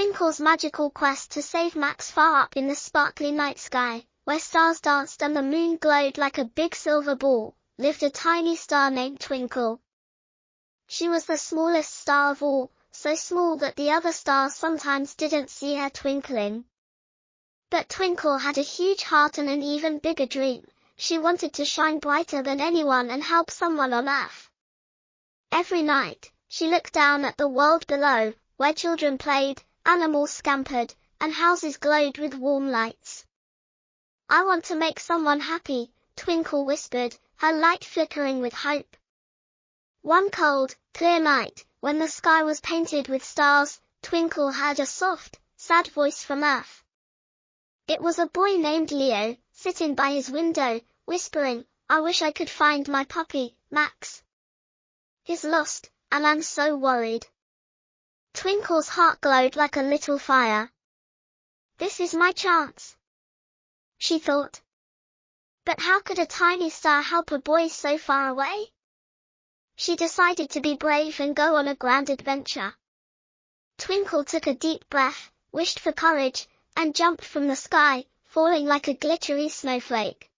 Twinkle's magical quest to save Max far up in the sparkly night sky, where stars danced and the moon glowed like a big silver ball, lived a tiny star named Twinkle. She was the smallest star of all, so small that the other stars sometimes didn't see her twinkling. But Twinkle had a huge heart and an even bigger dream. She wanted to shine brighter than anyone and help someone on Earth. Every night, she looked down at the world below, where children played, animals scampered, and houses glowed with warm lights. "I want to make someone happy," Twinkle whispered, her light flickering with hope. One cold, clear night, when the sky was painted with stars, Twinkle heard a soft, sad voice from Earth. It was a boy named Leo, sitting by his window, whispering, "I wish I could find my puppy, Max. He's lost, and I'm so worried." Twinkle's heart glowed like a little fire. "This is my chance," she thought. But how could a tiny star help a boy so far away? She decided to be brave and go on a grand adventure. Twinkle took a deep breath, wished for courage, and jumped from the sky, falling like a glittery snowflake.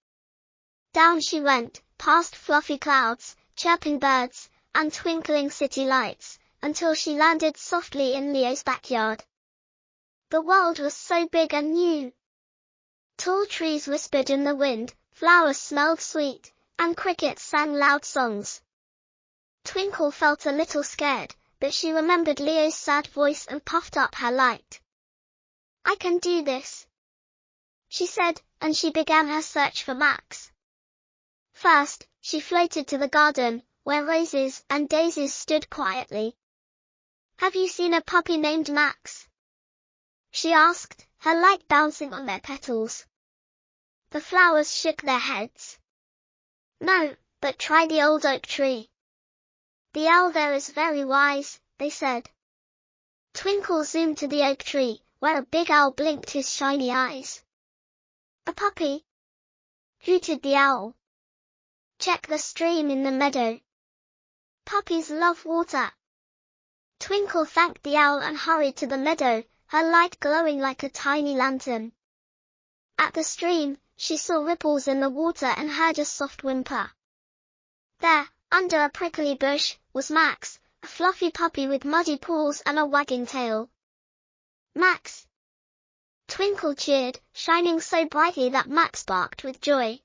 Down she went, past fluffy clouds, chirping birds, and twinkling city lights, until she landed softly in Leo's backyard. The world was so big and new. Tall trees whispered in the wind, flowers smelled sweet, and crickets sang loud songs. Twinkle felt a little scared, but she remembered Leo's sad voice and puffed up her light. "I can do this," she said, and she began her search for Max. First, she floated to the garden, where roses and daisies stood quietly. "Have you seen a puppy named Max?" she asked, her light bouncing on their petals. The flowers shook their heads. "No, but try the old oak tree. The owl there is very wise," they said. Twinkle zoomed to the oak tree, where a big owl blinked his shiny eyes. "A puppy?" hooted the owl. "Check the stream in the meadow. Puppies love water." Twinkle thanked the owl and hurried to the meadow, her light glowing like a tiny lantern. At the stream, she saw ripples in the water and heard a soft whimper. There, under a prickly bush, was Max, a fluffy puppy with muddy paws and a wagging tail. "Max!" Twinkle cheered, shining so brightly that Max barked with joy.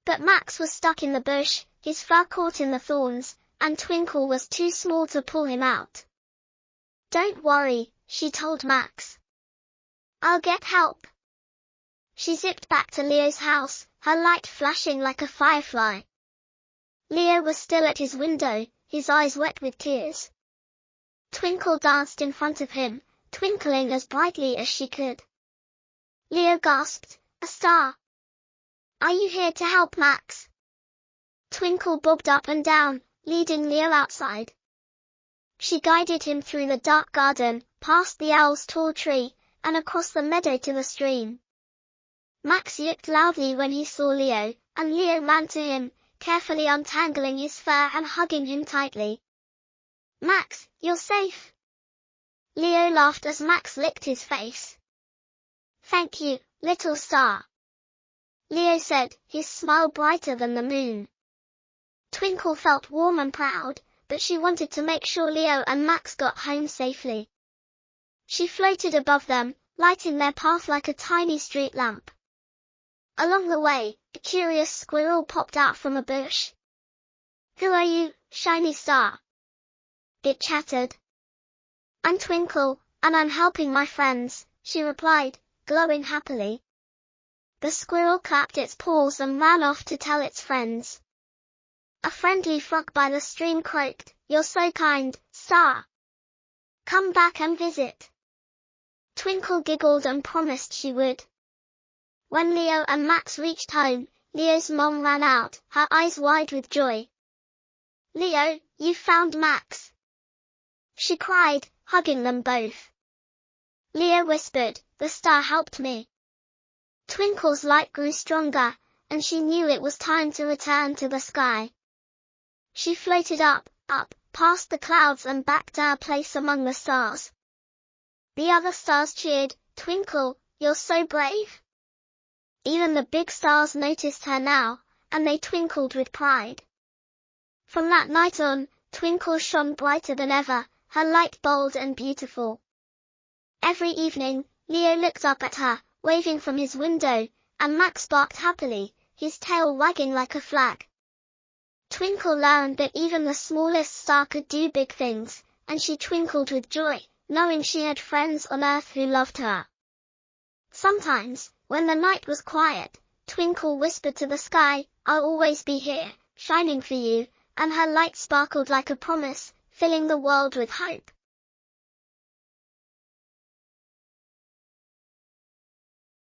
But Max was stuck in the bush, his fur caught in the thorns, and Twinkle was too small to pull him out. "Don't worry," she told Max. "I'll get help." She zipped back to Leo's house, her light flashing like a firefly. Leo was still at his window, his eyes wet with tears. Twinkle danced in front of him, twinkling as brightly as she could. Leo gasped, "A star! Are you here to help Max?" Twinkle bobbed up and down, leading Leo outside. She guided him through the dark garden, past the owl's tall tree, and across the meadow to the stream. Max yipped loudly when he saw Leo, and Leo ran to him, carefully untangling his fur and hugging him tightly. "Max, you're safe." Leo laughed as Max licked his face. "Thank you, little star," Leo said, his smile brighter than the moon. Twinkle felt warm and proud, but she wanted to make sure Leo and Max got home safely. She floated above them, lighting their path like a tiny street lamp. Along the way, a curious squirrel popped out from a bush. "Who are you, shiny star?" it chattered. "I'm Twinkle, and I'm helping my friends," she replied, glowing happily. The squirrel clapped its paws and ran off to tell its friends. A friendly frog by the stream croaked, "You're so kind, star. Come back and visit." Twinkle giggled and promised she would. When Leo and Max reached home, Leo's mom ran out, her eyes wide with joy. "Leo, you found Max," she cried, hugging them both. Leo whispered, "The star helped me." Twinkle's light grew stronger, and she knew it was time to return to the sky. She floated up, past the clouds and back to her place among the stars. The other stars cheered, "Twinkle, you're so brave." Even the big stars noticed her now, and they twinkled with pride. From that night on, Twinkle shone brighter than ever, her light bold and beautiful. Every evening, Leo looked up at her, waving from his window, and Max barked happily, his tail wagging like a flag. Twinkle learned that even the smallest star could do big things, and she twinkled with joy, knowing she had friends on Earth who loved her. Sometimes, when the night was quiet, Twinkle whispered to the sky, "I'll always be here, shining for you," and her light sparkled like a promise, filling the world with hope.